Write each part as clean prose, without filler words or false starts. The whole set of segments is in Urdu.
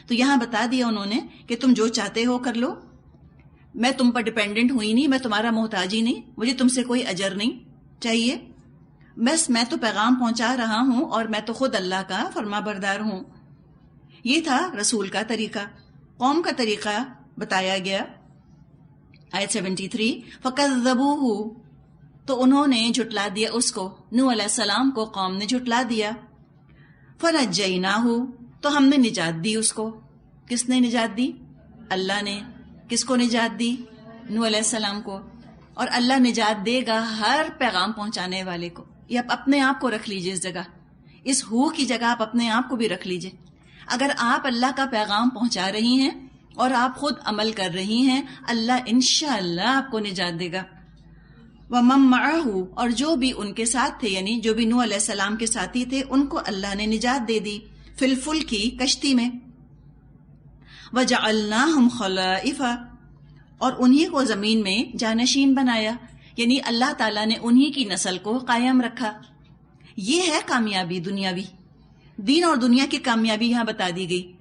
تو یہاں بتا دیا انہوں نے کہ تم جو چاہتے ہو کر لو، میں تم پر ڈیپینڈنٹ ہوئی نہیں، میں تمہارا محتاج ہی نہیں، مجھے تم سے کوئی اجر نہیں چاہیے، بس میں تو پیغام پہنچا رہا ہوں اور میں تو خود اللہ کا فرما بردار ہوں۔ یہ تھا رسول کا طریقہ۔ قوم کا طریقہ بتایا گیا۔ آیت 73 فَكَذَّبُوهُ، تو انہوں نے جھٹلا دیا اس کو، نوح علیہ السلام کو قوم نے جھٹلا دیا۔ فَنَجَّيْنَاهُ، تو ہم نے نجات دی اس کو۔ کس نے نجات دی؟ اللہ نے۔ کس کو نجات دی؟ نوح علیہ السلام کو۔ اور اللہ نجات دے گا ہر پیغام پہنچانے والے کو۔ یہ آپ اپنے آپ کو رکھ لیجئے اس جگہ، اس ہو کی جگہ آپ اپنے آپ کو بھی رکھ لیجئے۔ اگر آپ اللہ کا پیغام پہنچا رہی ہیں اور آپ خود عمل کر رہی ہیں، اللہ انشاءاللہ آپ کو نجات دے گا۔ وَمَن مَّعَهُ، اور جو بھی ان کے ساتھ تھے، یعنی جو بھی نوح علیہ السلام کے ساتھی تھے، ان کو اللہ نے نجات دے دی، فی الفلک کی کشتی میں۔ وَجَعَلْنَاهُمْ خَلَائِفَ، اور انہی کو زمین میں جانشین بنایا، یعنی اللہ تعالیٰ نے انہی کی نسل کو قائم رکھا۔ یہ ہے کامیابی دنیاوی، دین اور دنیا کی کامیابی یہاں بتا دی گئی۔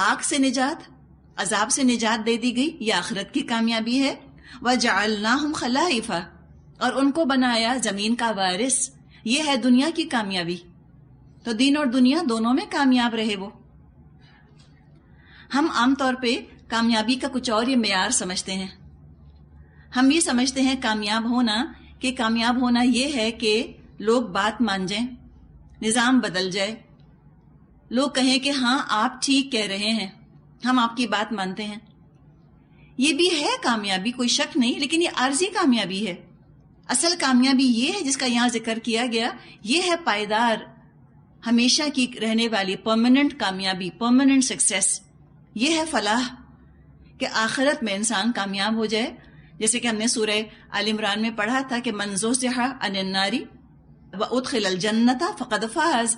آگ سے نجات، عذاب سے نجات دے دی گئی، یہ آخرت کی کامیابی ہے۔ وَجَعَلْنَاهُمْ خَلَائِفَ، اور ان کو بنایا زمین کا وارث، یہ ہے دنیا کی کامیابی۔ تو دین اور دنیا دونوں میں کامیاب رہے وہ۔ ہم عام طور پہ کامیابی کا کچھ اور یہ معیار سمجھتے ہیں۔ ہم یہ سمجھتے ہیں کامیاب ہونا یہ ہے کہ لوگ بات مان جائیں، نظام بدل جائے، لوگ کہیں کہ ہاں آپ ٹھیک کہہ رہے ہیں، ہم آپ کی بات مانتے ہیں۔ یہ بھی ہے کامیابی، کوئی شک نہیں، لیکن یہ عارضی کامیابی ہے۔ اصل کامیابی یہ ہے جس کا یہاں ذکر کیا گیا، یہ ہے پائیدار، ہمیشہ کی رہنے والی پرماننٹ کامیابی، پرماننٹ سکسیس۔ یہ ہے فلاح کہ آخرت میں انسان کامیاب ہو جائے، جیسے کہ ہم نے سورہ آل عمران میں پڑھا تھا کہ من زحزح عن النار وادخل الجنۃ فقد فاز،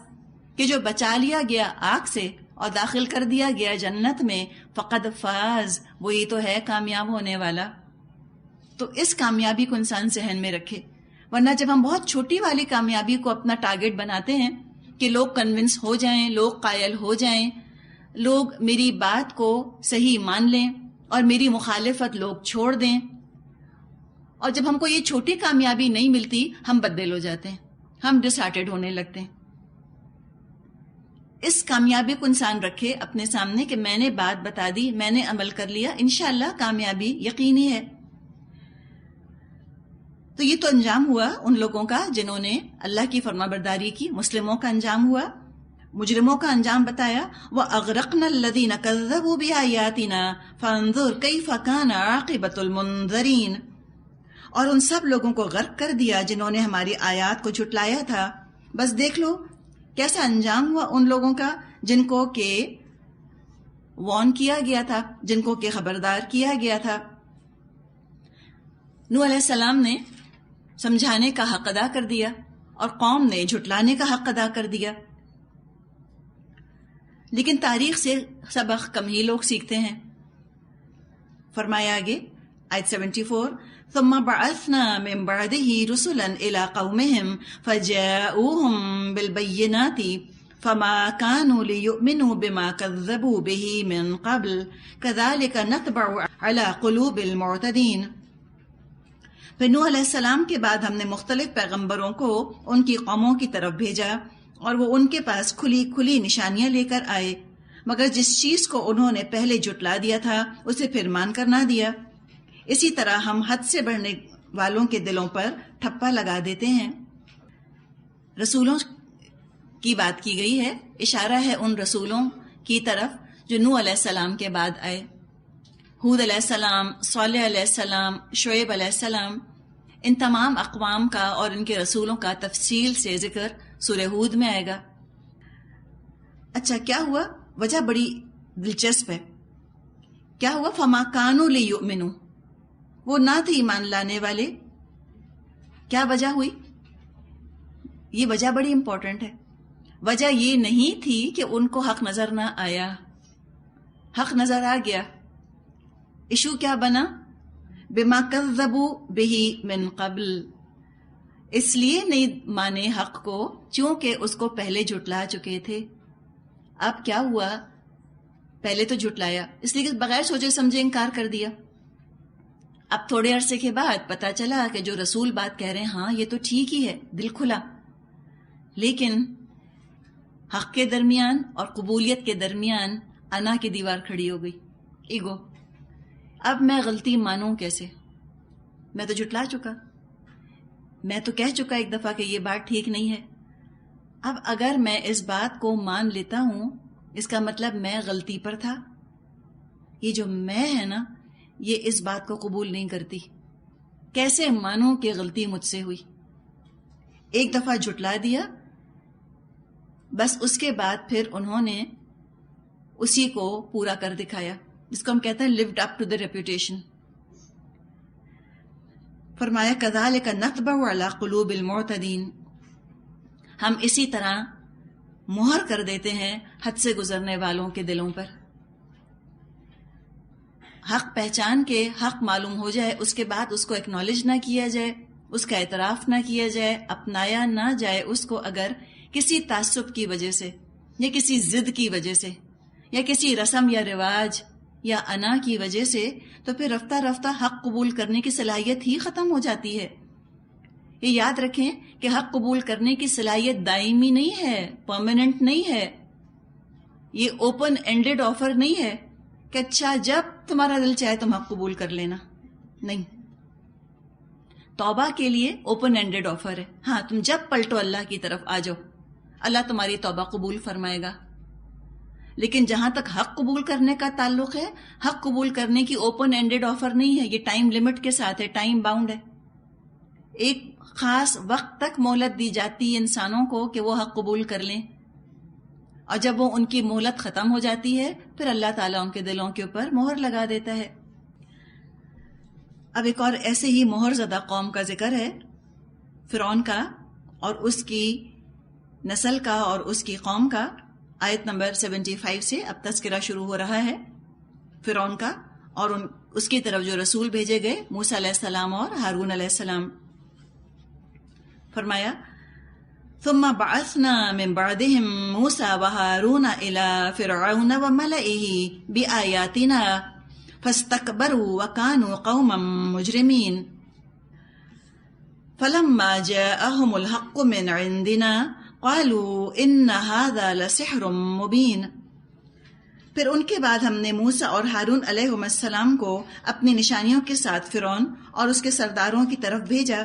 کہ جو بچا لیا گیا آگ سے اور داخل کر دیا گیا جنت میں، فقد فاز، وہی تو ہے کامیاب ہونے والا۔ تو اس کامیابی کو انسان ذہن میں رکھے، ورنہ جب ہم بہت چھوٹی والی کامیابی کو اپنا ٹارگٹ بناتے ہیں کہ لوگ کنونس ہو جائیں، لوگ قائل ہو جائیں، لوگ میری بات کو صحیح مان لیں اور میری مخالفت لوگ چھوڑ دیں، اور جب ہم کو یہ چھوٹی کامیابی نہیں ملتی ہم بددل ہو جاتے ہیں، ہم ڈس ہارٹیڈ ہونے لگتے ہیں۔ اس کامیابی کو انسان رکھے اپنے سامنے کہ میں نے بات بتا دی، میں نے عمل کر لیا، انشاءاللہ کامیابی یقینی ہے۔ تو یہ تو انجام ہوا ان لوگوں کا جنہوں نے اللہ کی فرما برداری کی، مسلموں کا انجام ہوا۔ مجرموں کا انجام بتایا، وَأَغْرَقْنَا الَّذِينَ كَذَّبُوا بِآيَاتِنَا فَانظُرْ كَيْفَ كَانَ عَاقِبَةُ الْمُنذَرِينَ، اور ان سب لوگوں کو غرق کر دیا جنہوں نے ہماری آیات کو جھٹلایا تھا، بس دیکھ لو کیسا انجام ہوا ان لوگوں کا جن کو کہ وارن کیا گیا تھا، جن کو کہ خبردار کیا گیا تھا۔ نوح علیہ السلام نے سمجھانے کا حق ادا کر دیا اور قوم نے جھٹلانے کا حق ادا کر دیا، لیکن تاریخ سے سبق کم ہی لوگ سیکھتے ہیں۔ فرمایا آگے آیت 74 ثم بعثنا من بعده رسلا الى قومهم فجاءوهم بالبينات فما كانوا ليؤمنوا بما كذبوا به من قبل كذلك نطبع على قلوب المعتدين۔ پھر نوح علیہ السلام کے بعد ہم نے مختلف پیغمبروں کو ان کی قوموں کی طرف بھیجا اور وہ ان کے پاس کھلی کھلی نشانیاں لے کر آئے، مگر جس چیز کو انہوں نے پہلے جھٹلا دیا تھا اسے پھر مان کر نہ دیا۔ اسی طرح ہم حد سے بڑھنے والوں کے دلوں پر ٹھپا لگا دیتے ہیں۔ رسولوں کی بات کی گئی ہے، اشارہ ہے ان رسولوں کی طرف جو نوح علیہ السلام کے بعد آئے، ہود علیہ السلام، صالح علیہ السلام، شعیب علیہ السلام۔ ان تمام اقوام کا اور ان کے رسولوں کا تفصیل سے ذکر سورہ ہود میں آئے گا۔ اچھا کیا ہوا؟ وجہ بڑی دلچسپ ہے۔ کیا ہوا؟ فما کانوا لیؤمنوا، وہ نہ تھے ایمان لانے والے۔ کیا وجہ ہوئی؟ یہ وجہ بڑی امپورٹنٹ ہے۔ وجہ یہ نہیں تھی کہ ان کو حق نظر نہ آیا، حق نظر آ گیا۔ ایشو کیا بنا؟ بما کذبوا بہ من قبل، اس لیے نہیں مانے حق کو چونکہ اس کو پہلے جھٹلا چکے تھے۔ اب کیا ہوا؟ پہلے تو جھٹلایا، اس لیے کہ بغیر سوچے سمجھے انکار کر دیا. اب تھوڑے عرصے کے بعد پتہ چلا کہ جو رسول بات کہہ رہے ہیں ہاں یہ تو ٹھیک ہی ہے، دل کھلا، لیکن حق کے درمیان اور قبولیت کے درمیان انا کی دیوار کھڑی ہو گئی، ایگو. اب میں غلطی مانوں کیسے؟ میں تو جھٹلا چکا، میں تو کہہ چکا ایک دفعہ کہ یہ بات ٹھیک نہیں ہے. اب اگر میں اس بات کو مان لیتا ہوں اس کا مطلب میں غلطی پر تھا. یہ جو میں ہے نا یہ اس بات کو قبول نہیں کرتی. کیسے مانوں کہ غلطی مجھ سے ہوئی؟ ایک دفعہ جھٹلا دیا، بس اس کے بعد پھر انہوں نے اسی کو پورا کر دکھایا، جس کو ہم کہتے ہیں lived up to the reputation. فرمایا کذالک نطبع علی قلوب المعتدین، ہم اسی طرح مہر کر دیتے ہیں حد سے گزرنے والوں کے دلوں پر. حق پہچان کے حق معلوم ہو جائے، اس کے بعد اس کو ایکنالج نہ کیا جائے، اس کا اعتراف نہ کیا جائے، اپنایا نہ جائے اس کو، اگر کسی تعصب کی وجہ سے یا کسی ضد کی وجہ سے یا کسی رسم یا رواج یا انا کی وجہ سے، تو پھر رفتہ رفتہ حق قبول کرنے کی صلاحیت ہی ختم ہو جاتی ہے. یہ یاد رکھیں کہ حق قبول کرنے کی صلاحیت دائمی نہیں ہے، پرماننٹ نہیں ہے. یہ اوپن اینڈڈ آفر نہیں ہے کہ اچھا جب تمہارا دل چاہے تم حق قبول کر لینا. نہیں، توبہ کے لیے اوپن اینڈڈ آفر ہے. ہاں تم جب پلٹو اللہ کی طرف آ جاؤ، اللہ تمہاری توبہ قبول فرمائے گا. لیکن جہاں تک حق قبول کرنے کا تعلق ہے، حق قبول کرنے کی اوپن اینڈڈ آفر نہیں ہے، یہ ٹائم لمٹ کے ساتھ ہے، ٹائم باؤنڈ ہے. ایک خاص وقت تک مہلت دی جاتی ہے انسانوں کو کہ وہ حق قبول کر لیں، اور جب وہ ان کی مہلت ختم ہو جاتی ہے پھر اللہ تعالیٰ ان کے دلوں کے اوپر مہر لگا دیتا ہے. اب ایک اور ایسے ہی مہر زدہ قوم کا ذکر ہے، فرعون کا اور اس کی نسل کا اور اس کی قوم کا. آیت نمبر 75 سے اب تذکرہ شروع ہو رہا ہے فرعون کا اور اس کی طرف جو رسول بھیجے گئے موسیٰ علیہ السلام اور ہارون علیہ السلام. فرمایا ثم بعثنا من بعدهم موسى وهارون إلى فرعون وملئه بآياتنا فاستكبروا وكانوا قوما مجرمين فلما جاءهم الحق من عندنا قالوا ان هذا لسحر مبين. پھر ان کے بعد ہم نے موسیٰ اور ہارون علیہ السلام کو اپنی نشانیوں کے ساتھ فرعون اور اس کے سرداروں کی طرف بھیجا،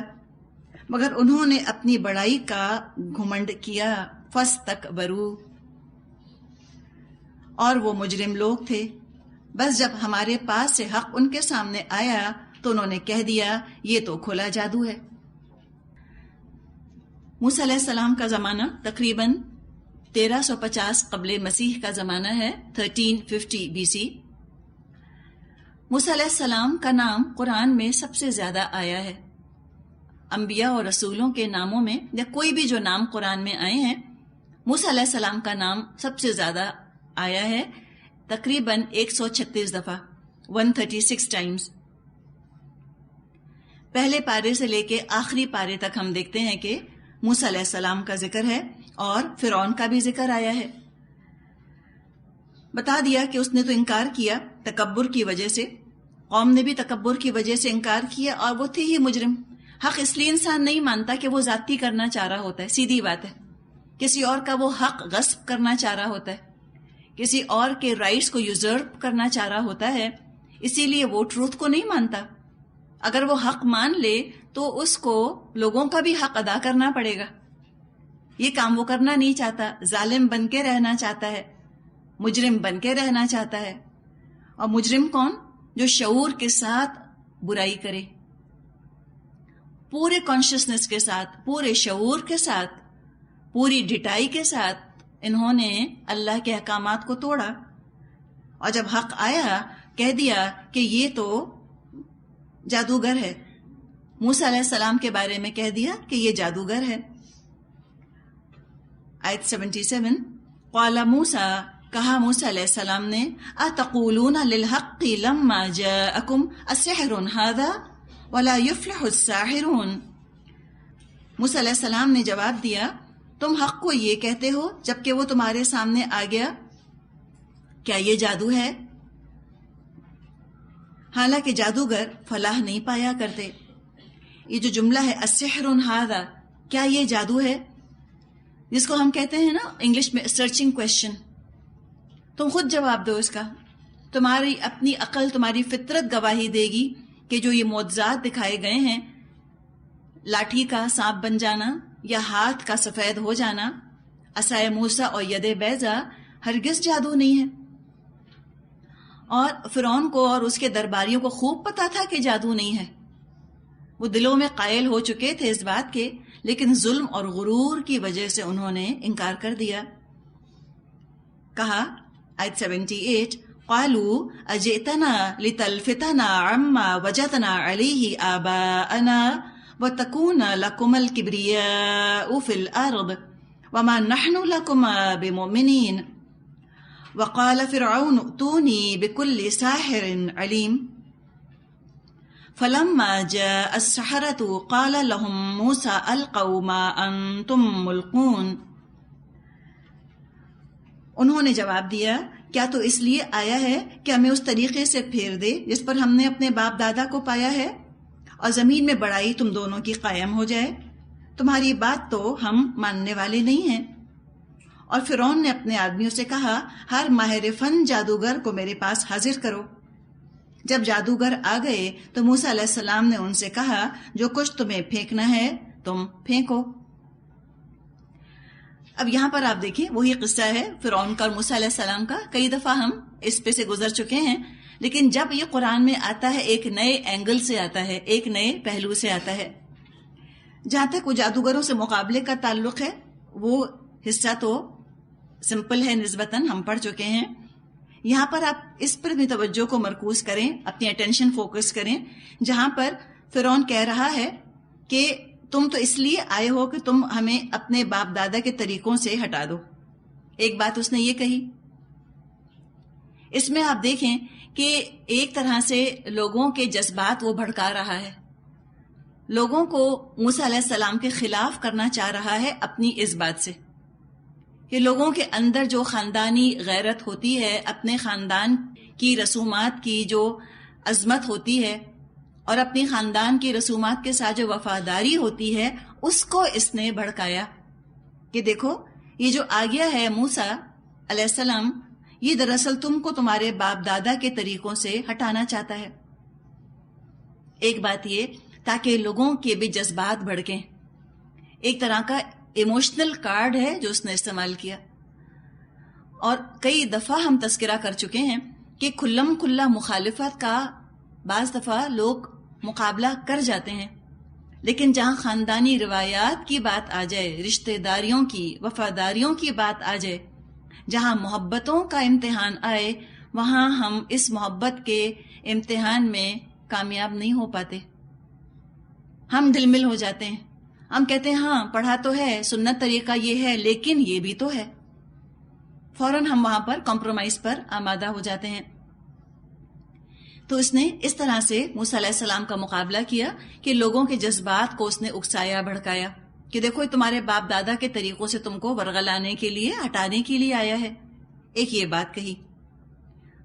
مگر انہوں نے اپنی بڑائی کا گھمنڈ کیا. فاستکبروا، اور وہ مجرم لوگ تھے. بس جب ہمارے پاس سے حق ان کے سامنے آیا تو انہوں نے کہہ دیا یہ تو کھلا جادو ہے. موسیٰ علیہ السلام کا زمانہ تقریباً 1350 قبل مسیح کا زمانہ ہے، 1350 BC. موسیٰ علیہ السلام کا نام قرآن میں سب سے زیادہ آیا ہے. انبیاء اور رسولوں کے ناموں میں یا کوئی بھی جو نام قرآن میں آئے ہیں، موسیٰ علیہ السلام کا نام سب سے زیادہ آیا ہے، تقریباً 136 دفعہ، 136 ٹائمز. پہلے پارے سے لے کے آخری پارے تک ہم دیکھتے ہیں کہ موسیٰ علیہ السلام کا ذکر ہے اور فرعون کا بھی ذکر آیا ہے. بتا دیا کہ اس نے تو انکار کیا تکبر کی وجہ سے، قوم نے بھی تکبر کی وجہ سے انکار کیا، اور وہ تھے ہی مجرم. حق اس لیے انسان نہیں مانتا کہ وہ ذاتی کرنا چاہ رہا ہوتا ہے، سیدھی بات ہے. کسی اور کا وہ حق غصب کرنا چاہ رہا ہوتا ہے، کسی اور کے رائٹس کو یوزرپ کرنا چاہ رہا ہوتا ہے، اسی لیے وہ ٹروتھ کو نہیں مانتا. اگر وہ حق مان لے تو اس کو لوگوں کا بھی حق ادا کرنا پڑے گا. یہ کام وہ کرنا نہیں چاہتا، ظالم بن کے رہنا چاہتا ہے، مجرم بن کے رہنا چاہتا ہے. اور مجرم کون؟ جو شعور کے ساتھ برائی کرے، پورے کانشسنس کے ساتھ، پورے شعور کے ساتھ، پوری ڈٹائی کے ساتھ انہوں نے اللہ کے احکامات کو توڑا. اور جب حق آیا کہہ دیا کہ یہ تو جادوگر ہے. موسیٰ علیہ السلام کے بارے میں کہہ دیا کہ یہ جادوگر ہے. آیت 77 قال موسیٰ، کہا موسیٰ علیہ السلام نے، اتقولون للحق لما جاءکم السحر هذا ولا يفلح الساحرون. موسیٰ علیہ السلام نے جواب دیا، تم حق کو یہ کہتے ہو جبکہ وہ تمہارے سامنے آ گیا، کیا یہ جادو ہے؟ حالانکہ جادوگر فلاح نہیں پایا کرتے. یہ جو جملہ ہے السحر ھذا، کیا یہ جادو ہے، جس کو ہم کہتے ہیں نا انگلش میں سرچنگ کویشچن. تم خود جواب دو اس کا. تمہاری اپنی عقل، تمہاری فطرت گواہی دے گی کہ جو یہ معجزات دکھائے گئے ہیں، لاٹھی کا سانپ بن جانا یا ہاتھ کا سفید ہو جانا، عصائے موسیٰ اور ید بیضا، ہرگز جادو نہیں ہے. اور فرعون کو اور اس کے درباریوں کو خوب پتا تھا کہ جادو نہیں ہے. وہ دلوں میں قائل ہو چکے تھے اس بات کے، لیکن ظلم اور غرور کی وجہ سے انہوں نے انکار کر دیا. کہا آیت 78، قالوا اجئتنا لتلفتنا عما وجدنا علیہ آباءنا وتکون لکم الکبریاء فی الارض وما نحن لکم بمؤمنین وقال فرعون ائتونی بکل ساحر علیم. فلما جاء السحرة قال لهم موسى القوا ما انتم ملقون. انہوں نے جواب دیا، کیا تو اس لیے آیا ہے کہ ہمیں اس طریقے سے پھیر دے جس پر ہم نے اپنے باپ دادا کو پایا ہے، اور زمین میں بڑائی تم دونوں کی قائم ہو جائے؟ تمہاری بات تو ہم ماننے والے نہیں ہیں. اور فرعون نے اپنے آدمیوں سے کہا، ہر ماہر فن جادوگر کو میرے پاس حاضر کرو. جب جادوگر آ گئے تو موسیٰ علیہ السلام نے ان سے کہا، جو کچھ تمہیں پھینکنا ہے تم پھینکو. اب یہاں پر آپ دیکھیں وہی قصہ ہے فرعون کا اور موسیٰ علیہ السلام کا. کئی دفعہ ہم اس پہ سے گزر چکے ہیں، لیکن جب یہ قرآن میں آتا ہے ایک نئے اینگل سے آتا ہے، ایک نئے پہلو سے آتا ہے. جہاں تک وہ جادوگروں سے مقابلے کا تعلق ہے، وہ حصہ تو سمپل ہے نسبتاً، ہم پڑھ چکے ہیں. یہاں پر آپ اس پر بھی توجہ کو مرکوز کریں، اپنی اٹینشن فوکس کریں، جہاں پر فرعون کہہ رہا ہے کہ تم تو اس لیے آئے ہو کہ تم ہمیں اپنے باپ دادا کے طریقوں سے ہٹا دو. ایک بات اس نے یہ کہی. اس میں آپ دیکھیں کہ ایک طرح سے لوگوں کے جذبات وہ بھڑکا رہا ہے، لوگوں کو موسیٰ علیہ السلام کے خلاف کرنا چاہ رہا ہے اپنی اس بات سے کہ لوگوں کے اندر جو خاندانی غیرت ہوتی ہے، اپنے خاندان کی رسومات کی جو عظمت ہوتی ہے اور اپنی خاندان کی رسومات کے ساتھ جو وفاداری ہوتی ہے، اس کو اس نے بھڑکایا کہ دیکھو یہ جو آ گیا ہے موسیٰ علیہ السلام، یہ دراصل تم کو تمہارے باپ دادا کے طریقوں سے ہٹانا چاہتا ہے. ایک بات یہ تاکہ لوگوں کے بھی جذبات بھڑکیں، ایک طرح کا ایموشنل کارڈ ہے جو اس نے استعمال کیا. اور کئی دفعہ ہم تذکرہ کر چکے ہیں کہ کھلم کھلا مخالفت کا بعض دفعہ لوگ مقابلہ کر جاتے ہیں، لیکن جہاں خاندانی روایات کی بات آ جائے، رشتہ داریوں کی، وفاداریوں کی بات آ جائے، جہاں محبتوں کا امتحان آئے، وہاں ہم اس محبت کے امتحان میں کامیاب نہیں ہو پاتے. ہم ڈل مل ہو جاتے ہیں، ہم کہتے ہیں ہاں پڑھا تو ہے، سنت طریقہ یہ ہے، لیکن یہ بھی تو ہے. فوراً ہم وہاں پر کمپرومائز پر آمادہ ہو جاتے ہیں. تو اس نے اس طرح سے موسیٰ علیہ السلام کا مقابلہ کیا کہ لوگوں کے جذبات کو اس نے اکسایا، بھڑکایا کہ دیکھو یہ تمہارے باپ دادا کے طریقوں سے تم کو ورغلانے کے لیے، ہٹانے کے لیے آیا ہے. ایک یہ بات کہی.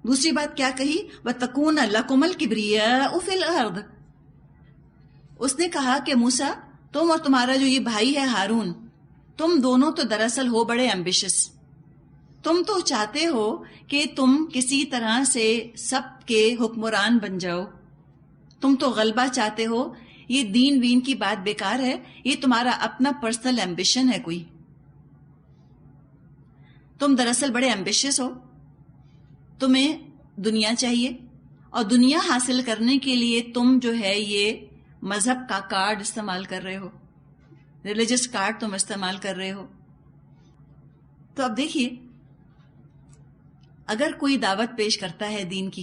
دوسری بات کیا کہی؟ وَتَكُونَ لَكُمَ الْكِبْرِيَاءُ فِي الْأَرْضِ. اس نے کہا کہ موسیٰ تم اور تمہارا جو یہ بھائی ہے ہارون، تم دونوں تو دراصل ہو بڑے ایمبیشس. تم تو چاہتے ہو کہ تم کسی طرح سے سب کے حکمران بن جاؤ، تم تو غلبہ چاہتے ہو. یہ دین وین کی بات بیکار ہے، یہ تمہارا اپنا پرسنل ایمبیشن ہے کوئی. تم دراصل بڑے ایمبیشس ہو، تمہیں دنیا چاہیے، اور دنیا حاصل کرنے کے لیے تم جو ہے یہ مذہب کا کارڈ استعمال کر رہے ہو، ریلیجس کارڈ تم استعمال کر رہے ہو. تو اب دیکھیے، اگر کوئی دعوت پیش کرتا ہے دین کی،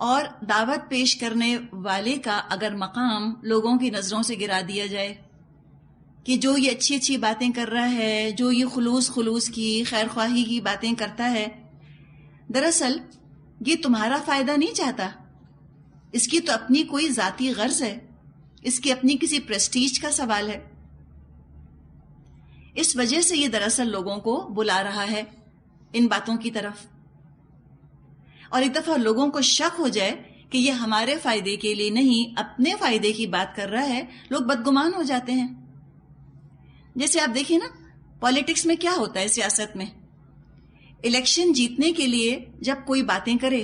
اور دعوت پیش کرنے والے کا اگر مقام لوگوں کی نظروں سے گرا دیا جائے کہ جو یہ اچھی اچھی باتیں کر رہا ہے، جو یہ خلوص کی خیر خواہی کی باتیں کرتا ہے، دراصل یہ تمہارا فائدہ نہیں چاہتا، اس کی تو اپنی کوئی ذاتی غرض ہے، اس کی اپنی کسی پریسٹیج کا سوال ہے. اس وجہ سے یہ دراصل لوگوں کو بلا رہا ہے ان باتوں کی طرف، اور ایک دفعہ لوگوں کو شک ہو جائے کہ یہ ہمارے فائدے کے لیے نہیں اپنے فائدے کی بات کر رہا ہے، لوگ بدگمان ہو جاتے ہیں. جیسے آپ دیکھیں نا پالیٹکس میں کیا ہوتا ہے، سیاست میں الیکشن جیتنے کے لیے جب کوئی باتیں کرے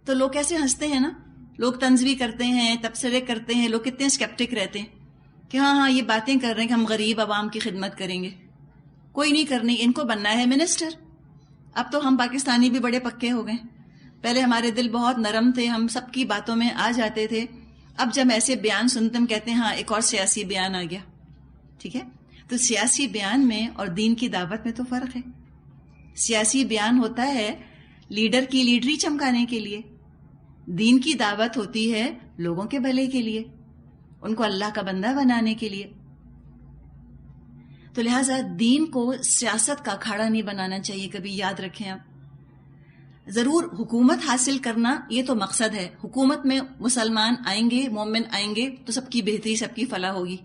تو لوگ کیسے ہنستے ہیں نا، لوگ طنز بھی کرتے ہیں، تبصرے کرتے ہیں، لوگ کتنے اسکیپٹک رہتے ہیں کہ ہاں یہ باتیں کر رہے ہیں کہ ہم غریب عوام کی خدمت کریں گے. کوئی نہیں کرنی، ان کو بننا ہے منسٹر. اب تو ہم پاکستانی بھی بڑے پکے ہو گئے، پہلے ہمارے دل بہت نرم تھے، ہم سب کی باتوں میں آ جاتے تھے. اب جب ایسے بیان سنتے ہم کہتے ہیں ہاں ایک اور سیاسی بیان آ گیا. ٹھیک ہے، تو سیاسی بیان میں اور دین کی دعوت میں تو فرق ہے. سیاسی بیان ہوتا ہے لیڈر کی لیڈری چمکانے کے لیے، دین کی دعوت ہوتی ہے لوگوں کے بھلے کے لیے، ان کو اللہ کا بندہ بنانے کے لیے. تو لہٰذا دین کو سیاست کا اکھاڑا نہیں بنانا چاہیے، کبھی یاد رکھیں آپ. ضرور حکومت حاصل کرنا یہ تو مقصد ہے، حکومت میں مسلمان آئیں گے، مومن آئیں گے تو سب کی بہتری، سب کی فلاح ہوگی.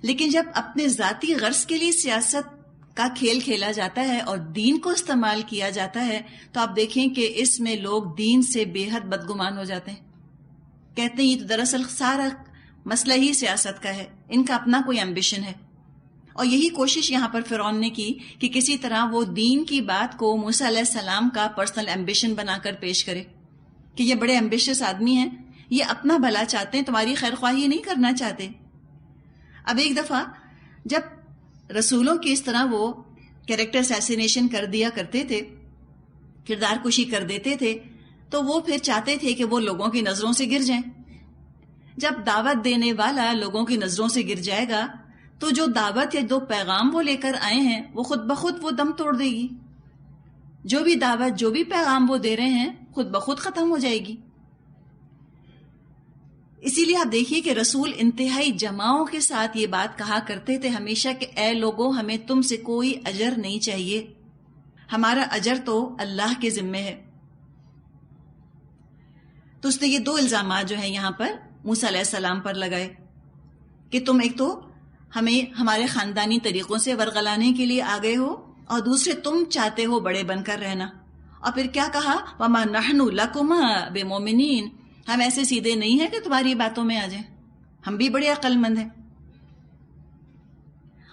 لیکن جب اپنے ذاتی غرض کے لیے سیاست کا کھیل کھیلا جاتا ہے اور دین کو استعمال کیا جاتا ہے تو آپ دیکھیں کہ اس میں لوگ دین سے بے حد بدگمان ہو جاتے ہیں. کہتے ہیں یہ تو دراصل سارا مسئلہ ہی سیاست کا ہے، ان کا اپنا کوئی ایمبیشن ہے. اور یہی کوشش یہاں پر فرعون نے کی کہ کسی طرح وہ دین کی بات کو موسیٰ علیہ السلام کا پرسنل ایمبیشن بنا کر پیش کرے کہ یہ بڑے ایمبیشس آدمی ہیں، یہ اپنا بھلا چاہتے ہیں، تمہاری خیر خواہی نہیں کرنا چاہتے. اب ایک دفعہ جب رسولوں کی اس طرح وہ کیریکٹر اسیسینیشن کر دیا کرتے تھے، کردار کشی کر دیتے تھے، تو وہ پھر چاہتے تھے کہ وہ لوگوں کی نظروں سے گر جائیں. جب دعوت دینے والا لوگوں کی نظروں سے گر جائے گا تو جو دعوت یا جو پیغام وہ لے کر آئے ہیں وہ خود بخود وہ دم توڑ دے گی. جو بھی دعوت، جو بھی پیغام وہ دے رہے ہیں خود بخود ختم ہو جائے گی. اسی لیے آپ دیکھیے کہ رسول انتہائی جماعوں کے ساتھ یہ بات کہا کرتے تھے ہمیشہ کہ اے لوگوں، ہمیں تم سے کوئی اجر نہیں چاہیے، ہمارا اجر تو اللہ کے ذمے ہے. تو اس نے یہ دو الزامات جو ہیں یہاں پر موسیٰ علیہ السلام پر لگائے کہ تم ایک تو ہمیں ہمارے خاندانی طریقوں سے ورغلانے کے لیے آ گئے ہو، اور دوسرے تم چاہتے ہو بڑے بن کر رہنا. اور پھر کیا کہا، وَمَا نَحْنُ لَكُمَا بِمُؤْمِنِينَ، ہم ایسے سیدھے نہیں ہیں کہ تمہاری باتوں میں آ جائیں، ہم بھی بڑے عقل مند ہیں.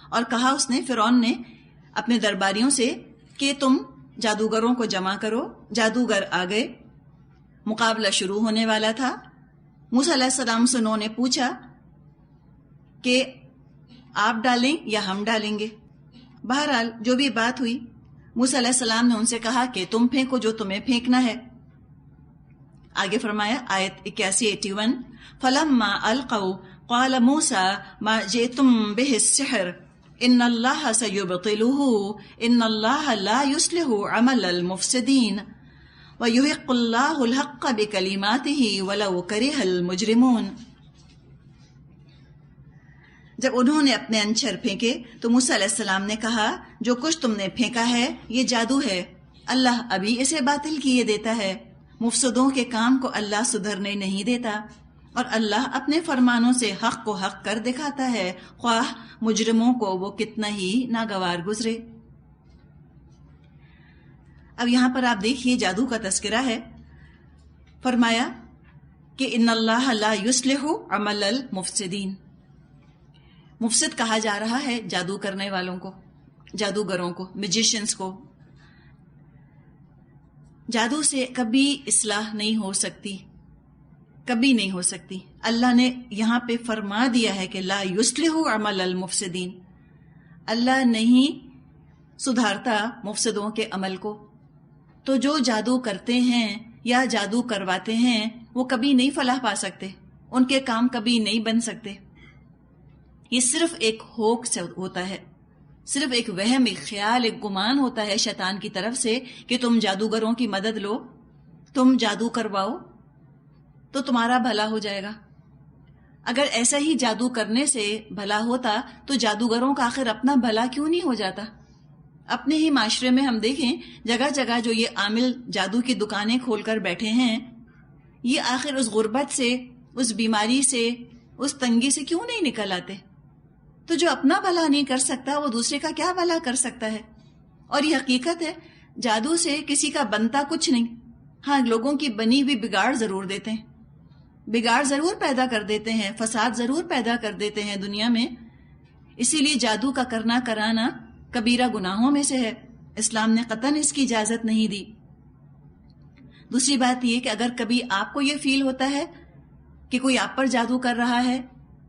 اور کہا اس نے، فرعون نے اپنے درباریوں سے کہ تم جادوگروں کو جمع کرو. جادوگر آ گئے، مقابلہ شروع ہونے والا تھا. موسیٰ علیہ السلام سے انہوں نے پوچھا کہ آپ ڈالیں یا ہم ڈالیں گے. بہرحال جو بھی بات ہوئی، موسیٰ علیہ السلام نے ان سے کہا کہ تم پھینکو جو تمہیں پھینکنا ہے. آگے فرمایا آیت 81-81، فَلَمَّا أَلْقَوْا قَالَ مُوسَىٰ مَا جِئْتُمْ بِهِ السِّحْرُ إِنَّ اللَّهَ سَيُبْطِلُهُ إِنَّ اللَّهَ لَا يُصْلِحُ عَمَلَ الْمُفْسِدِينَ وَيُحِقُّ اللَّهُ الْحَقَّ بِكَلِمَاتِهِ وَلَوْ كَرِهَ الْمُجْرِمُونَ. جب انہوں نے اپنے انچر پھینکے تو موسیٰ علیہ السلام نے کہا، جو کچھ تم نے پھینکا ہے یہ جادو ہے، اللہ ابھی اسے باطل کیے دیتا ہے. مفسدوں کے کام کو اللہ سدھرنے نہیں دیتا، اور اللہ اپنے فرمانوں سے حق کو حق کر دکھاتا ہے، خواہ مجرموں کو وہ کتنا ہی ناگوار گزرے. اب یہاں پر آپ دیکھیے جادو کا تذکرہ ہے. فرمایا کہ ان اللہ لا یصلح عمل المفسدین، مفسد کہا جا رہا ہے جادو کرنے والوں کو، جادوگروں کو، میجیشنز کو. جادو سے کبھی اصلاح نہیں ہو سکتی، کبھی نہیں ہو سکتی. اللہ نے یہاں پہ فرما دیا ہے کہ لا یصلح عمل المفسدین، اللہ نہیں سدھارتا مفسدوں کے عمل کو. تو جو جادو کرتے ہیں یا جادو کرواتے ہیں وہ کبھی نہیں فلاح پا سکتے، ان کے کام کبھی نہیں بن سکتے. یہ صرف ایک ہوکس ہوتا ہے، صرف ایک وہم، ایک خیال، ایک گمان ہوتا ہے شیطان کی طرف سے کہ تم جادوگروں کی مدد لو، تم جادو کرواؤ تو تمہارا بھلا ہو جائے گا. اگر ایسا ہی جادو کرنے سے بھلا ہوتا تو جادوگروں کا آخر اپنا بھلا کیوں نہیں ہو جاتا؟ اپنے ہی معاشرے میں ہم دیکھیں جگہ جگہ جو یہ عامل جادو کی دکانیں کھول کر بیٹھے ہیں، یہ آخر اس غربت سے، اس بیماری سے، اس تنگی سے کیوں نہیں نکل آتے؟ تو جو اپنا بھلا نہیں کر سکتا وہ دوسرے کا کیا بھلا کر سکتا ہے؟ اور یہ حقیقت ہے، جادو سے کسی کا بنتا کچھ نہیں، ہاں لوگوں کی بنی ہوئی بگاڑ ضرور دیتے ہیں، بگاڑ ضرور پیدا کر دیتے ہیں، فساد ضرور پیدا کر دیتے ہیں دنیا میں. اسی لیے جادو کا کرنا کرانا کبیرہ گناہوں میں سے ہے، اسلام نے قطعاً اس کی اجازت نہیں دی. دوسری بات یہ کہ اگر کبھی آپ کو یہ فیل ہوتا ہے کہ کوئی آپ پر جادو کر رہا ہے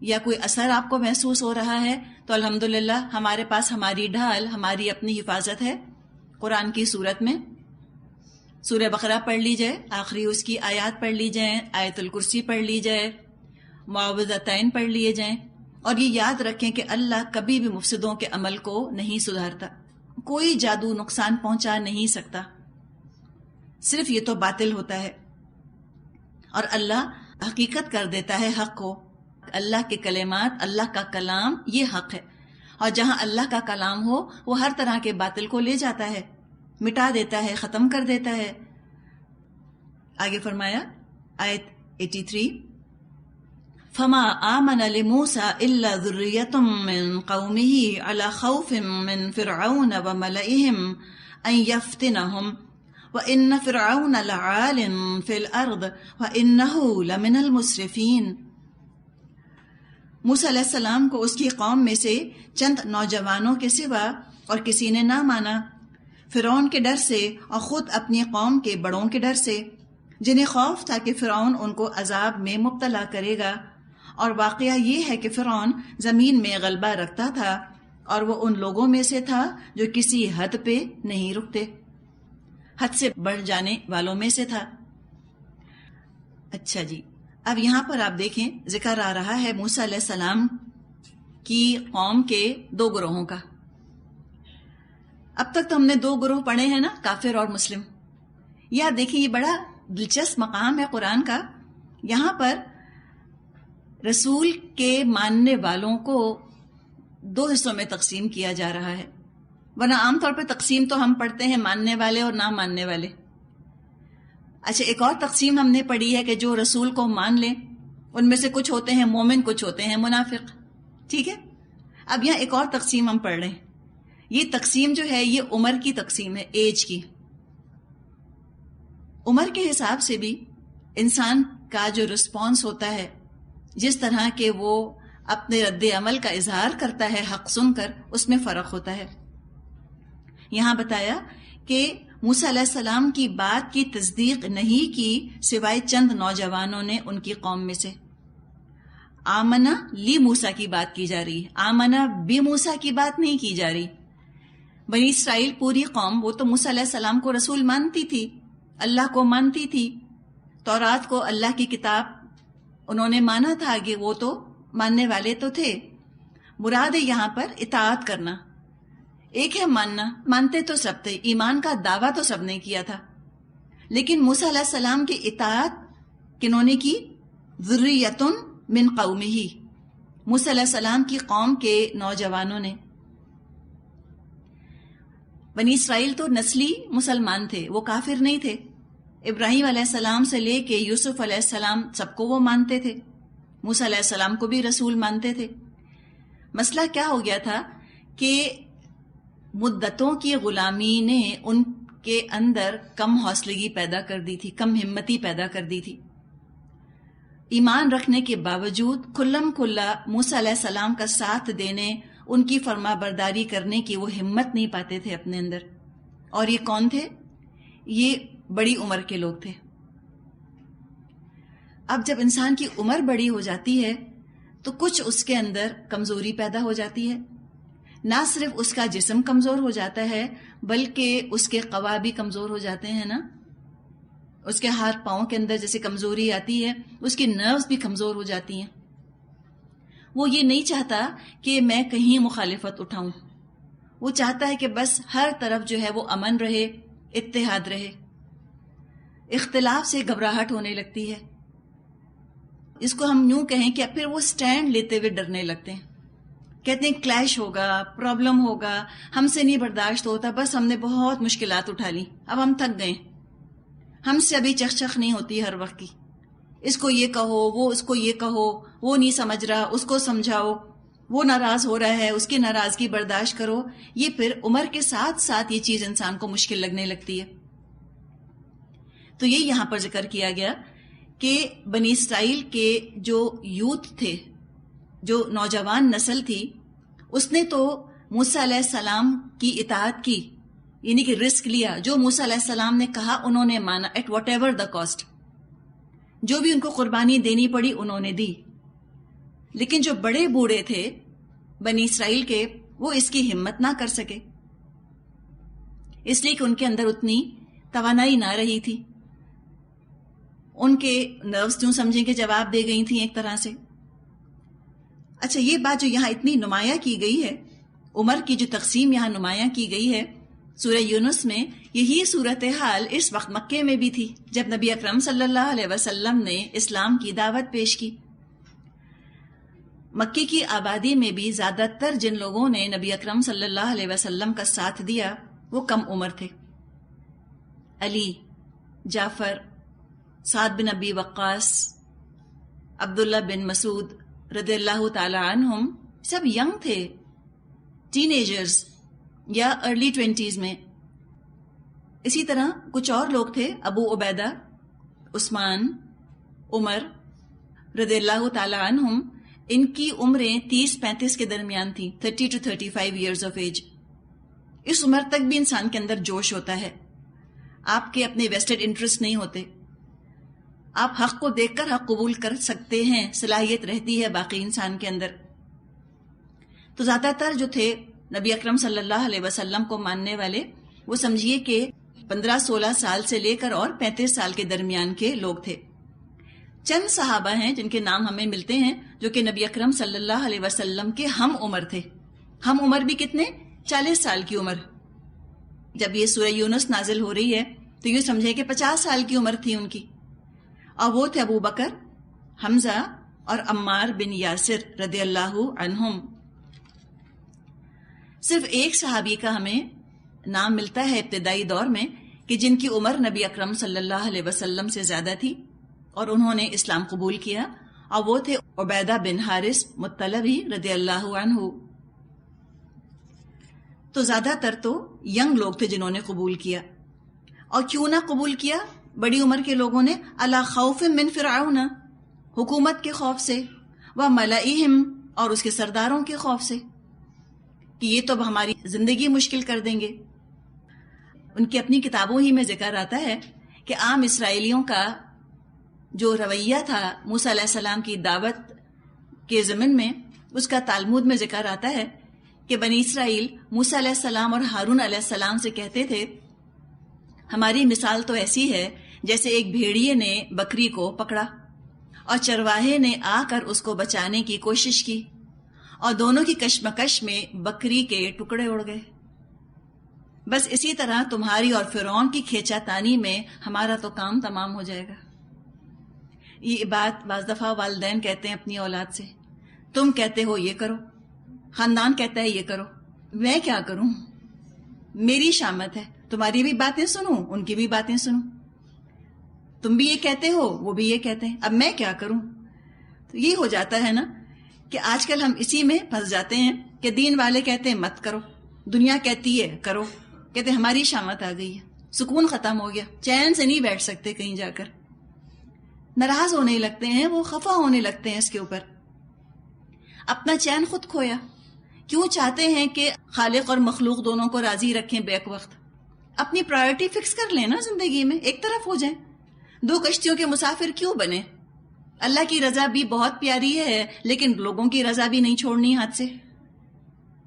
یا کوئی اثر آپ کو محسوس ہو رہا ہے، تو الحمدللہ ہمارے پاس ہماری ڈھال، ہماری اپنی حفاظت ہے. قرآن کی صورت میں سورہ بقرہ پڑھ لی جائے، آخری اس کی آیات پڑھ لی جائیں، آیت الکرسی پڑھ لی جائے، معوذتین پڑھ لیے جائیں، اور یہ یاد رکھیں کہ اللہ کبھی بھی مفسدوں کے عمل کو نہیں سدھارتا. کوئی جادو نقصان پہنچا نہیں سکتا، صرف یہ تو باطل ہوتا ہے، اور اللہ حقیقت کر دیتا ہے حق کو. اللہ کے کلمات، اللہ کا کلام یہ حق ہے، اور جہاں اللہ کا کلام ہو وہ ہر طرح کے باطل کو لے جاتا ہے، مٹا دیتا ہے، ختم کر دیتا ہے. آگے فرمایا آیت 83، فما آمن لموسى إلا ذرية من قومه على خوف من فرعون وملئهم أن يفتنهم وإن فرعون لعال في الأرض وإنه لمن المسرفين. موسیٰ علیہ السلام کو اس کی قوم میں سے چند نوجوانوں کے سوا اور کسی نے نہ مانا، فرعون کے ڈر سے اور خود اپنی قوم کے بڑوں کے ڈر سے، جنہیں خوف تھا کہ فرعون ان کو عذاب میں مبتلا کرے گا. اور واقعہ یہ ہے کہ فرعون زمین میں غلبہ رکھتا تھا، اور وہ ان لوگوں میں سے تھا جو کسی حد پہ نہیں رکتے، حد سے بڑھ جانے والوں میں سے تھا. اچھا جی، اب یہاں پر آپ دیکھیں ذکر آ رہا ہے موسیٰ علیہ السلام کی قوم کے دو گروہوں کا. اب تک تو ہم نے دو گروہ پڑھے ہیں نا، کافر اور مسلم. یا دیکھیں یہ بڑا دلچسپ مقام ہے قرآن کا، یہاں پر رسول کے ماننے والوں کو دو حصوں میں تقسیم کیا جا رہا ہے، ورنہ عام طور پہ تقسیم تو ہم پڑھتے ہیں ماننے والے اور نہ ماننے والے. اچھا، ایک اور تقسیم ہم نے پڑھی ہے کہ جو رسول کو مان لیں، ان میں سے کچھ ہوتے ہیں مومن، کچھ ہوتے ہیں منافق. ٹھیک ہے، اب یہاں ایک اور تقسیم ہم پڑھ رہے ہیں. یہ تقسیم جو ہے یہ عمر کی تقسیم ہے، ایج کی. عمر کے حساب سے بھی انسان کا جو رسپانس ہوتا ہے، جس طرح کہ وہ اپنے رد عمل کا اظہار کرتا ہے حق سن کر، اس میں فرق ہوتا ہے. یہاں بتایا کہ موسیٰ علیہ السلام کی بات کی تصدیق نہیں کی سوائے چند نوجوانوں نے ان کی قوم میں سے. آمنا لی موسیٰ کی بات کی جا رہی ہے، آمنا بی موسیٰ کی بات نہیں کی جا رہی. بنی اسرائیل پوری قوم وہ تو موسیٰ علیہ السلام کو رسول مانتی تھی، اللہ کو مانتی تھی، تورات کو اللہ کی کتاب انہوں نے مانا تھا کہ وہ تو ماننے والے تو تھے. مراد ہے یہاں پر اطاعت کرنا. ایک ہے ماننا، مانتے تو سب تھے، ایمان کا دعویٰ تو سب نے کیا تھا، لیکن موسیٰ علیہ السلام کی اطاعت کنہوں نے کی؟ ذریۃ من قومہ، موسیٰ علیہ السلام کی قوم کے نوجوانوں نے. بنی اسرائیل تو نسلی مسلمان تھے، وہ کافر نہیں تھے. ابراہیم علیہ السلام سے لے کے یوسف علیہ السلام سب کو وہ مانتے تھے، موسیٰ علیہ السلام کو بھی رسول مانتے تھے. مسئلہ کیا ہو گیا تھا کہ مدتوں کی غلامی نے ان کے اندر کم حوصلگی پیدا کر دی تھی، کم ہمتی پیدا کر دی تھی. ایمان رکھنے کے باوجود کھلم کھلا موسیٰ علیہ السلام کا ساتھ دینے، ان کی فرما برداری کرنے کی وہ ہمت نہیں پاتے تھے اپنے اندر. اور یہ کون تھے؟ یہ بڑی عمر کے لوگ تھے. اب جب انسان کی عمر بڑی ہو جاتی ہے تو کچھ اس کے اندر کمزوری پیدا ہو جاتی ہے. نہ صرف اس کا جسم کمزور ہو جاتا ہے بلکہ اس کے قوا بھی کمزور ہو جاتے ہیں نا. اس کے ہاتھ پاؤں کے اندر جیسے کمزوری آتی ہے، اس کی نروز بھی کمزور ہو جاتی ہیں. وہ یہ نہیں چاہتا کہ میں کہیں مخالفت اٹھاؤں، وہ چاہتا ہے کہ بس ہر طرف جو ہے وہ امن رہے، اتحاد رہے. اختلاف سے گھبراہٹ ہونے لگتی ہے. اس کو ہم یوں کہیں کہ پھر وہ سٹینڈ لیتے ہوئے ڈرنے لگتے ہیں، کہتے ہیں کلیش ہوگا، پرابلم ہوگا، ہم سے نہیں برداشت ہوتا، بس ہم نے بہت مشکلات اٹھا لی، اب ہم تھک گئے، ہم سے ابھی چخ نہیں ہوتی ہر وقت کی. اس کو یہ کہو، وہ اس کو یہ کہو، وہ نہیں سمجھ رہا، اس کو سمجھاؤ. وہ ناراض ہو رہا ہے، اس کی ناراضگی برداشت کرو، یہ پھر عمر کے ساتھ ساتھ یہ چیز انسان کو مشکل لگنے لگتی ہے۔ تو یہ یہاں پر ذکر کیا گیا کہ بنی اسرائیل کے جو یوتھ تھے، جو نوجوان نسل تھی، اس نے تو موسیٰ علیہ السلام کی اطاعت کی، یعنی کہ رسک لیا، جو موسیٰ علیہ السلام نے کہا انہوں نے مانا، at whatever the cost, جو بھی ان کو قربانی دینی پڑی انہوں نے دی۔ لیکن جو بڑے بوڑھے تھے بنی اسرائیل کے، وہ اس کی ہمت نہ کر سکے، اس لیے کہ ان کے اندر اتنی توانائی نہ رہی تھی، ان کے نروز کیوں سمجھیں کہ جواب دے گئی تھیں ایک طرح سے۔ اچھا، یہ بات جو یہاں اتنی نمایاں کی گئی ہے، عمر کی جو تقسیم یہاں نمایاں کی گئی ہے سورہ یونس میں، یہی صورتحال اس وقت مکے میں بھی تھی جب نبی اکرم صلی اللہ علیہ وسلم نے اسلام کی دعوت پیش کی۔ مکے کی آبادی میں بھی زیادہ تر جن لوگوں نے نبی اکرم صلی اللہ علیہ وسلم کا ساتھ دیا وہ کم عمر تھے۔ علی، جعفر، سعد بن ابی وقاص، عبداللہ بن مسعود رضی اللہ تعالی عنہم، سب ینگ تھے، ٹین ایجرز یا ارلی 20s میں۔ اسی طرح کچھ اور لوگ تھے، ابو عبیدہ، عثمان، عمر رضی اللہ تعالی عنہم، ان کی عمریں 30-35 کے درمیان تھیں، 30 to 35 years of age۔ اس عمر تک بھی انسان کے اندر جوش ہوتا ہے، آپ کے اپنے ویسٹڈ انٹرسٹ نہیں ہوتے، آپ حق کو دیکھ کر حق قبول کر سکتے ہیں، صلاحیت رہتی ہے باقی انسان کے اندر۔ تو زیادہ تر جو تھے نبی اکرم صلی اللہ علیہ وسلم کو ماننے والے، وہ سمجھیے کہ 15-16 سال سے لے کر اور 35 سال کے درمیان کے لوگ تھے۔ چند صحابہ ہیں جن کے نام ہمیں ملتے ہیں جو کہ نبی اکرم صلی اللہ علیہ وسلم کے ہم عمر تھے۔ ہم عمر بھی کتنے؟ 40 سال کی عمر۔ جب یہ سورہ یونس نازل ہو رہی ہے تو یہ سمجھے کہ 50 سال کی عمر تھی ان کی، اور وہ تھے ابو بکر، حمزہ اور عمار بن یاسر رضی اللہ عنہم۔ صرف ایک صحابی کا ہمیں نام ملتا ہے ابتدائی دور میں کہ جن کی عمر نبی اکرم صلی اللہ علیہ وسلم سے زیادہ تھی اور انہوں نے اسلام قبول کیا، اور وہ تھے عبیدہ بن حارث مطلبی رضی اللہ عنہ۔ تو زیادہ تر تو ینگ لوگ تھے جنہوں نے قبول کیا، اور کیوں نہ قبول کیا بڑی عمر کے لوگوں نے؟ علی خوف من فرعون، حکومت کے خوف سے، و ملئہم، اور اس کے سرداروں کے خوف سے کہ یہ تو اب ہماری زندگی مشکل کر دیں گے۔ ان کی اپنی کتابوں ہی میں ذکر آتا ہے کہ عام اسرائیلیوں کا جو رویہ تھا موسیٰ علیہ السلام کی دعوت کے ضمن میں، اس کا تالمود میں ذکر آتا ہے کہ بنی اسرائیل موسیٰ علیہ السلام اور ہارون علیہ السلام سے کہتے تھے، ہماری مثال تو ایسی ہے جیسے ایک بھیڑیے نے بکری کو پکڑا اور چرواہے نے آ کر اس کو بچانے کی کوشش کی، اور دونوں کی کشمکش میں بکری کے ٹکڑے اڑ گئے۔ بس اسی طرح تمہاری اور فرعون کی کھینچا تانی میں ہمارا تو کام تمام ہو جائے گا۔ یہ بات بعض دفعہ والدین کہتے ہیں اپنی اولاد سے، تم کہتے ہو یہ کرو، خاندان کہتا ہے یہ کرو، میں کیا کروں؟ میری شامت ہے، تمہاری بھی باتیں سنوں، ان کی بھی باتیں سنوں، تم بھی یہ کہتے ہو، وہ بھی یہ کہتے ہیں، اب میں کیا کروں؟ تو یہ ہو جاتا ہے نا کہ آج کل ہم اسی میں پھنس جاتے ہیں کہ دین والے کہتے ہیں مت کرو، دنیا کہتی ہے کرو، کہتے ہیں ہماری شامت آ گئی ہے، سکون ختم ہو گیا، چین سے نہیں بیٹھ سکتے، کہیں جا کر ناراض ہونے لگتے ہیں، وہ خفا ہونے لگتے ہیں اس کے اوپر، اپنا چین خود کھویا۔ کیوں چاہتے ہیں کہ خالق اور مخلوق دونوں کو راضی رکھیں بیک وقت؟ اپنی پرائرٹی فکس کر لیں نا، زندگی میں ایک طرف ہو جائیں، دو کشتیوں کے مسافر کیوں بنے؟ اللہ کی رضا بھی بہت پیاری ہے لیکن لوگوں کی رضا بھی نہیں چھوڑنی ہاتھ سے۔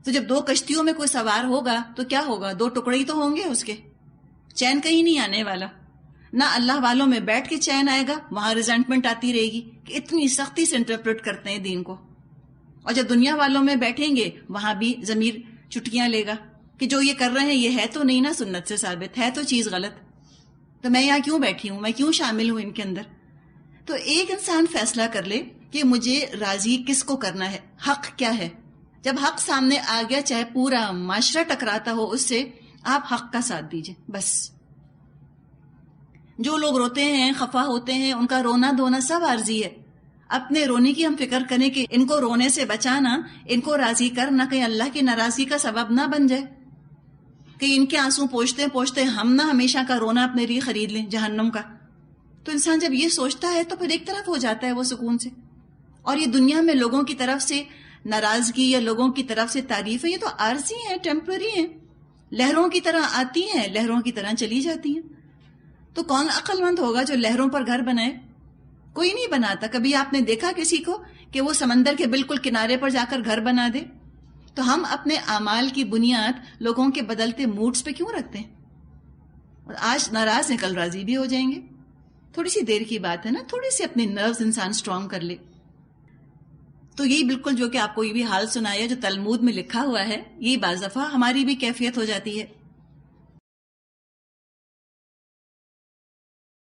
تو جب دو کشتیوں میں کوئی سوار ہوگا تو کیا ہوگا؟ دو ٹکڑے ہی تو ہوں گے اس کے، چین کہیں نہیں آنے والا۔ نہ اللہ والوں میں بیٹھ کے چین آئے گا، وہاں ریزنٹمنٹ آتی رہے گی کہ اتنی سختی سے انٹرپریٹ کرتے ہیں دین کو، اور جب دنیا والوں میں بیٹھیں گے وہاں بھی ضمیر چٹکیاں لے گا کہ جو یہ کر رہے ہیں یہ ہے تو نہیں نا سنت سے ثابت، ہے تو چیز غلط، تو میں یہاں کیوں بیٹھی ہوں، میں کیوں شامل ہوں ان کے اندر؟ تو ایک انسان فیصلہ کر لے کہ مجھے راضی کس کو کرنا ہے، حق کیا ہے۔ جب حق سامنے آ گیا، چاہے پورا معاشرہ ٹکراتا ہو اس سے، آپ حق کا ساتھ دیجئے بس۔ جو لوگ روتے ہیں، خفا ہوتے ہیں، ان کا رونا دھونا سب عارضی ہے، اپنے رونے کی ہم فکر کریں کہ ان کو رونے سے بچانا، ان کو راضی کرنا کہیں اللہ کی ناراضگی کا سبب نہ بن جائے، کہ ان کے آنسو پوچھتے پوچھتے ہم نہ ہمیشہ کا رونا اپنے لیے خرید لیں جہنم کا۔ تو انسان جب یہ سوچتا ہے تو پھر ایک طرف ہو جاتا ہے وہ سکون سے۔ اور یہ دنیا میں لوگوں کی طرف سے ناراضگی یا لوگوں کی طرف سے تعریفیں، یہ تو عارضی ہیں، ٹیمپرری ہیں، لہروں کی طرح آتی ہیں، لہروں کی طرح چلی جاتی ہیں۔ تو کون عقل مند ہوگا جو لہروں پر گھر بنائے؟ کوئی نہیں بناتا۔ کبھی آپ نے دیکھا کسی کو کہ وہ سمندر کے بالکل کنارے پر جا کر گھر بنا دے؟ تو ہم اپنے اعمال کی بنیاد لوگوں کے بدلتے موڈز پہ کیوں رکھتے ہیں؟ اور آج ناراض ہیں، کل راضی بھی ہو جائیں گے۔ تھوڑی سی دیر کی بات ہے نا، تھوڑی سی اپنے نروز انسان سٹرونگ کر لے۔ تو یہی بالکل جو کہ آپ کو یہ بھی حال سنایا جو تلمود میں لکھا ہوا ہے، یہی بعض دفعہ ہماری بھی کیفیت ہو جاتی ہے۔